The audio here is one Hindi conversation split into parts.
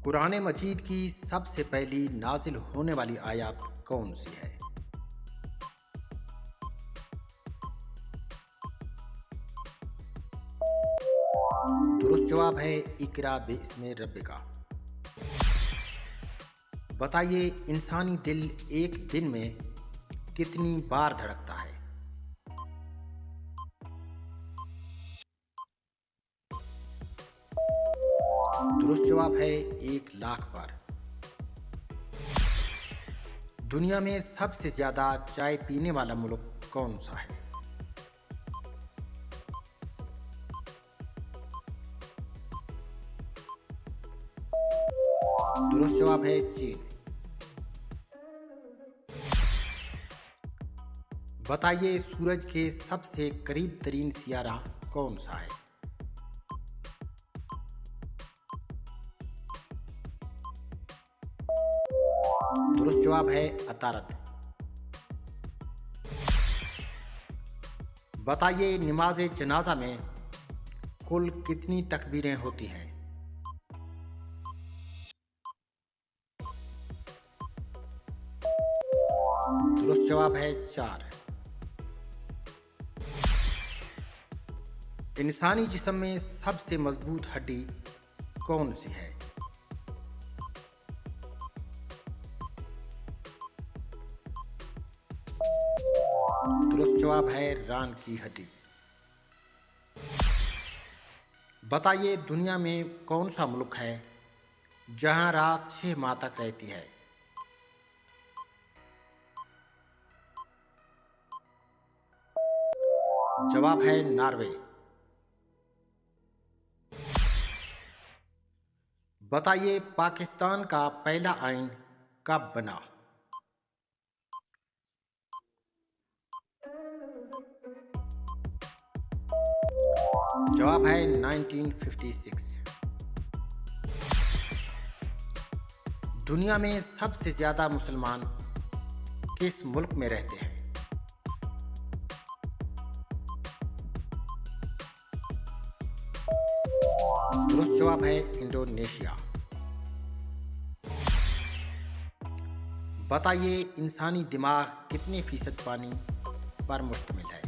कुरान मजीद की सबसे पहली नाजिल होने वाली आयत कौन सी है? दुरुस्त जवाब है इकरा बिस्मि रब्बिका। बताइए इंसानी दिल एक दिन में कितनी बार धड़कता है? दुरुस्त जवाब है 1 लाख बार। दुनिया में सबसे ज्यादा चाय पीने वाला मुल्क कौन सा है? दुरुस्त जवाब है चीन। बताइए सूरज के सबसे करीब तरीन सियारा कौन सा है? दुरुस्त जवाब है अतारत। बताइए नमाज जनाजा में कुल कितनी तकबीरें होती हैं? दुरुस्त जवाब है 4। इंसानी जिस्म में सबसे मजबूत हड्डी कौन सी है? दुरुस्त जवाब है रान की हड्डी। बताइए दुनिया में कौन सा मुल्क है जहां रात 6 माह तक रहती है? जवाब है नॉर्वे। बताइए पाकिस्तान का पहला आइन कब बना? जवाब है 1956। दुनिया में सबसे ज्यादा मुसलमान किस मुल्क में रहते हैं? दुरुस्त जवाब है इंडोनेशिया। बताइए इंसानी दिमाग कितने फीसद पानी पर मुश्तमिल है?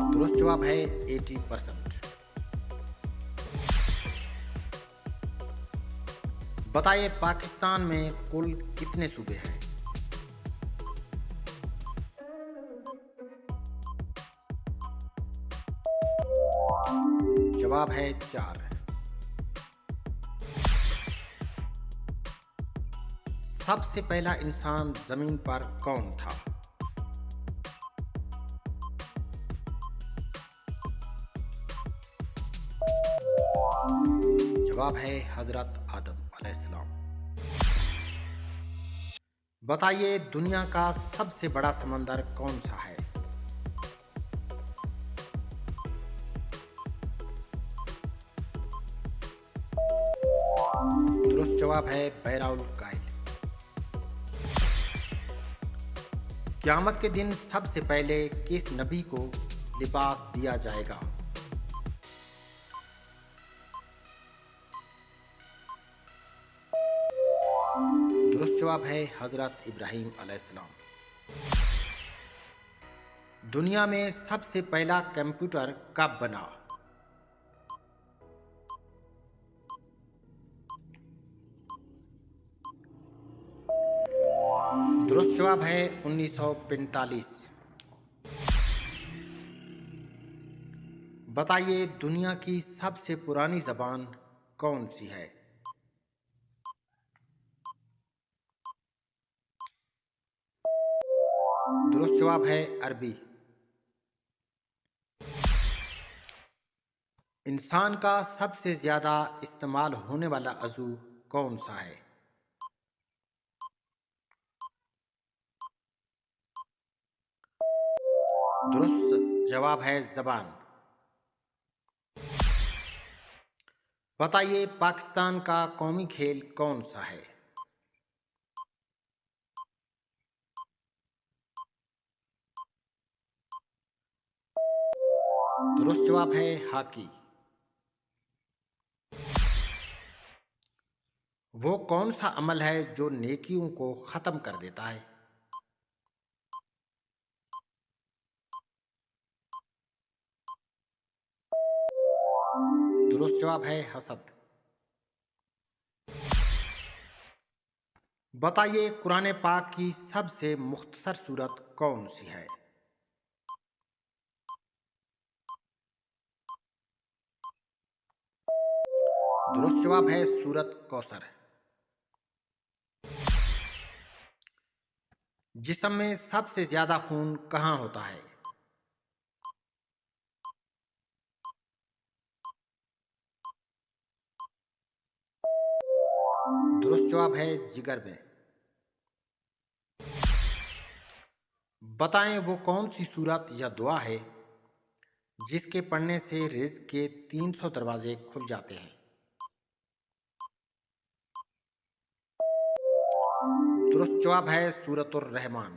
दुरुस्त जवाब है 80%। बताइए पाकिस्तान में कुल कितने सूबे हैं? जवाब है 4। सबसे पहला इंसान जमीन पर कौन था? जवाब है हजरत आदम अलैहिस्सलाम। बताइए दुनिया का सबसे बड़ा समंदर कौन सा है? दुरुस्त जवाब है बहराउल काइल। क़यामत के दिन सबसे पहले किस नबी को लिबास दिया जाएगा? दुरुस्त जवाब है हजरत इब्राहीम अलैहिस्सलाम। दुनिया में सबसे पहला कंप्यूटर कब बना? दुरुस्त जवाब है 1945। बताइए दुनिया की सबसे पुरानी जबान कौन सी है? दुरुस्त जवाब है अरबी। इंसान का सबसे ज्यादा इस्तेमाल होने वाला अज़ू कौन सा है? दुरुस्त जवाब है ज़बान। बताइए पाकिस्तान का कौमी खेल कौन सा है? दुरुस्त जवाब है हॉकी। वो कौन सा अमल है जो नेकियों को खत्म कर देता है? दुरुस्त जवाब है हसद। बताइए कुरान पाक की सबसे मुख्तसर सूरत कौन सी है? दुरुस्त जवाब है सूरत कौसर। जिस्म में सबसे ज्यादा खून कहाँ होता है? दुरुस्त जवाब है जिगर में। बताएं वो कौन सी सूरत या दुआ है जिसके पढ़ने से रिज़्क के 300 दरवाजे खुल जाते हैं? दुरुस्त जवाब है सूरतुर रहमान।